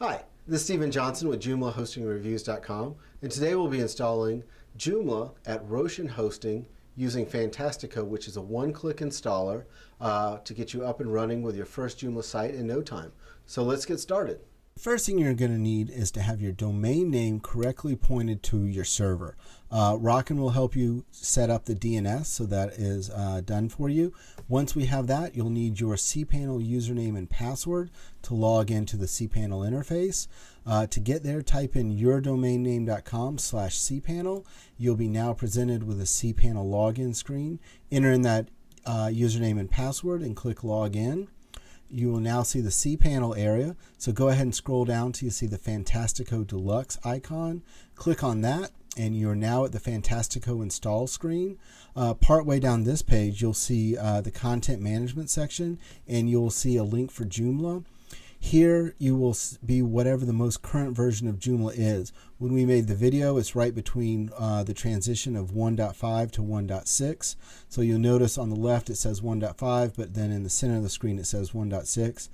Hi, this is Stephen Johnson with Joomla HostingReviews.com, and today we'll be installing Joomla at Rochen Hosting using Fantastico, which is a one-click installer to get you up and running with your first Joomla site in no time. So let's get started. First thing you're going to need is to have your domain name correctly pointed to your server. Rochen will help you set up the DNS, so that is done for you. Once we have that, you'll need your cPanel username and password to log into the cPanel interface. To get there, type in yourdomainname.com/cPanel. You'll be now presented with a cPanel login screen. Enter in that username and password and click Login. You will now see the cPanel area. So go ahead and scroll down till you see the Fantastico Deluxe icon. Click on that, and you're now at the Fantastico install screen. Partway down this page, you'll see the content management section, and you'll see a link for Joomla. Here you will be whatever the most current version of Joomla is. When we made the video, it's right between the transition of 1.5 to 1.6. So you'll notice on the left it says 1.5, but then in the center of the screen it says 1.6.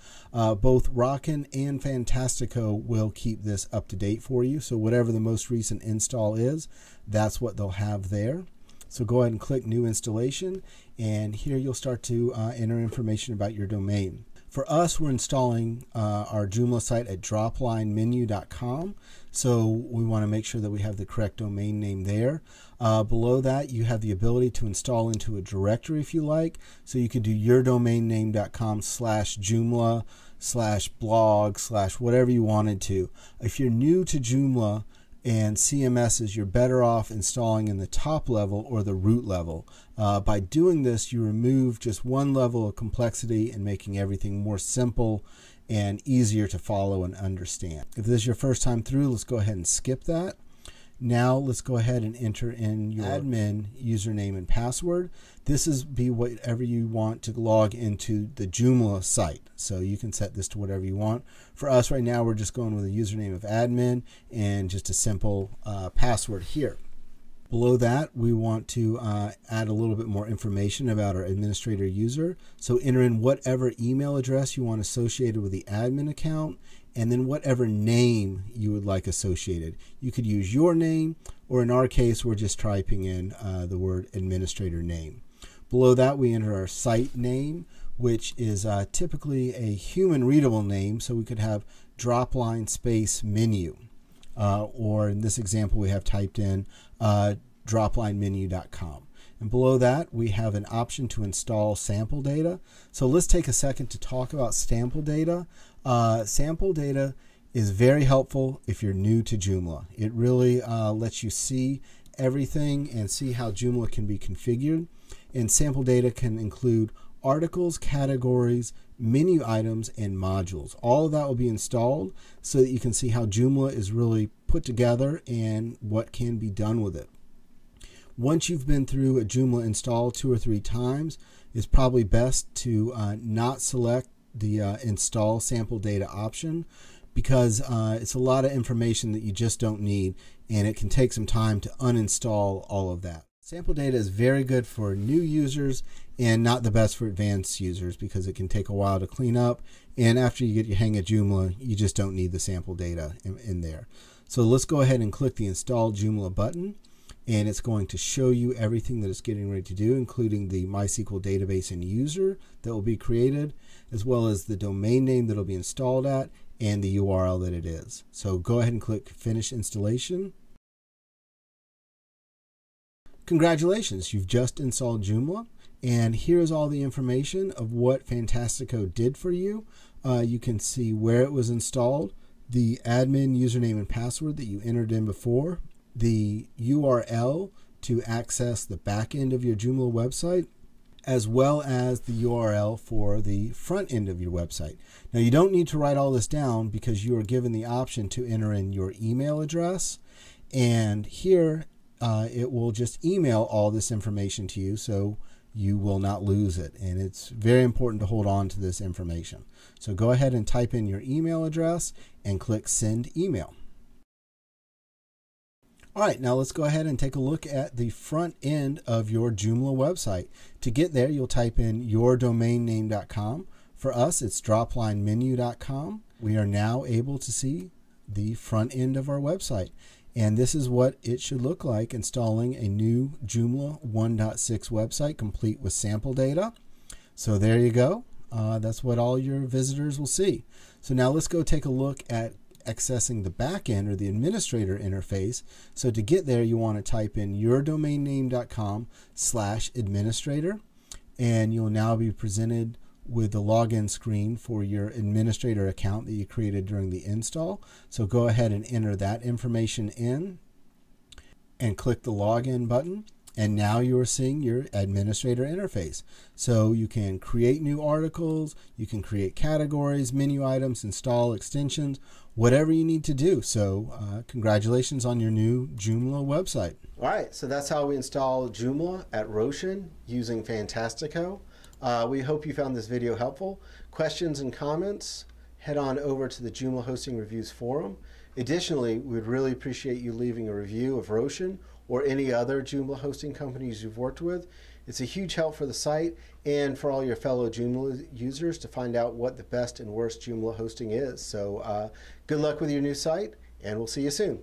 Both Rochen and Fantastico will keep this up to date for you. So whatever the most recent install is, that's what they'll have there. So go ahead and click New Installation, and here you'll start to enter information about your domain. For us, we're installing our Joomla site at droplinemenu.com, so we want to make sure that we have the correct domain name there. Below that, you have the ability to install into a directory if you like, so you could do yourdomainname.com/Joomla/blog/ whatever you wanted to. If you're new to Joomla and CMSs, you're better off installing in the top level or the root level. By doing this, you remove just one level of complexity and making everything more simple and easier to follow and understand. If this is your first time through, let's go ahead and skip that. Now let's go ahead and enter in your admin username and password. This is whatever you want to log into the Joomla site. So you can set this to whatever you want. For us right now, we're just going with a username of admin and just a simple password here. Below that, we want to add a little bit more information about our administrator user. So enter in whatever email address you want associated with the admin account, and then whatever name you would like associated. You could use your name, or in our case, we're just typing in the word administrator name. Below that, we enter our site name, which is typically a human readable name, so we could have dropline space menu. Or in this example, we have typed in droplinemenu.com. And below that, we have an option to install sample data. So let's take a second to talk about sample data. Sample data is very helpful if you're new to Joomla. It really lets you see everything and see how Joomla can be configured. And sample data can include articles, categories, menu items, and modules. All of that will be installed so that you can see how Joomla is really put together and what can be done with it. Once you've been through a Joomla install 2 or 3 times, it's probably best to not select the install sample data option, because it's a lot of information that you just don't need, and it can take some time to uninstall all of that. Sample data is very good for new users and not the best for advanced users, because it can take a while to clean up, and after you get your hang of Joomla, you just don't need the sample data in there. So let's go ahead and click the Install Joomla button, and it's going to show you everything that it's getting ready to do, including the MySQL database and user that will be created, as well as the domain name that will be installed at and the URL that it is. So go ahead and click Finish Installation. Congratulations, you've just installed Joomla, and here's all the information of what Fantastico did for you. You can see where it was installed, the admin username and password that you entered in before, the URL to access the back end of your Joomla website, as well as the URL for the front end of your website. Now, you don't need to write all this down because you are given the option to enter in your email address, and here it will just email all this information to you, so you will not lose it. And it's very important to hold on to this information. So go ahead and type in your email address and click Send Email. All right, now let's go ahead and take a look at the front end of your Joomla website. To get there, you'll type in yourdomainname.com. For us, it's droplinemenu.com. we are now able to see the front end of our website. And this is what it should look like installing a new Joomla 1.6 website complete with sample data. So there you go. That's what all your visitors will see. So now let's go take a look at accessing the backend or the administrator interface. So to get there, you want to type in yourdomainname.com/administrator, and you'll now be presented with the login screen for your administrator account that you created during the install. So go ahead and enter that information in and click the login button. And now you are seeing your administrator interface. So you can create new articles, you can create categories, menu items, install extensions, whatever you need to do. So congratulations on your new Joomla website. All right, so that's how we install Joomla at Rochen using Fantastico. We hope you found this video helpful. Questions and comments, head on over to the Joomla Hosting Reviews forum. Additionally, we'd really appreciate you leaving a review of Rochen or any other Joomla hosting companies you've worked with. It's a huge help for the site and for all your fellow Joomla users to find out what the best and worst Joomla hosting is. So good luck with your new site, and we'll see you soon.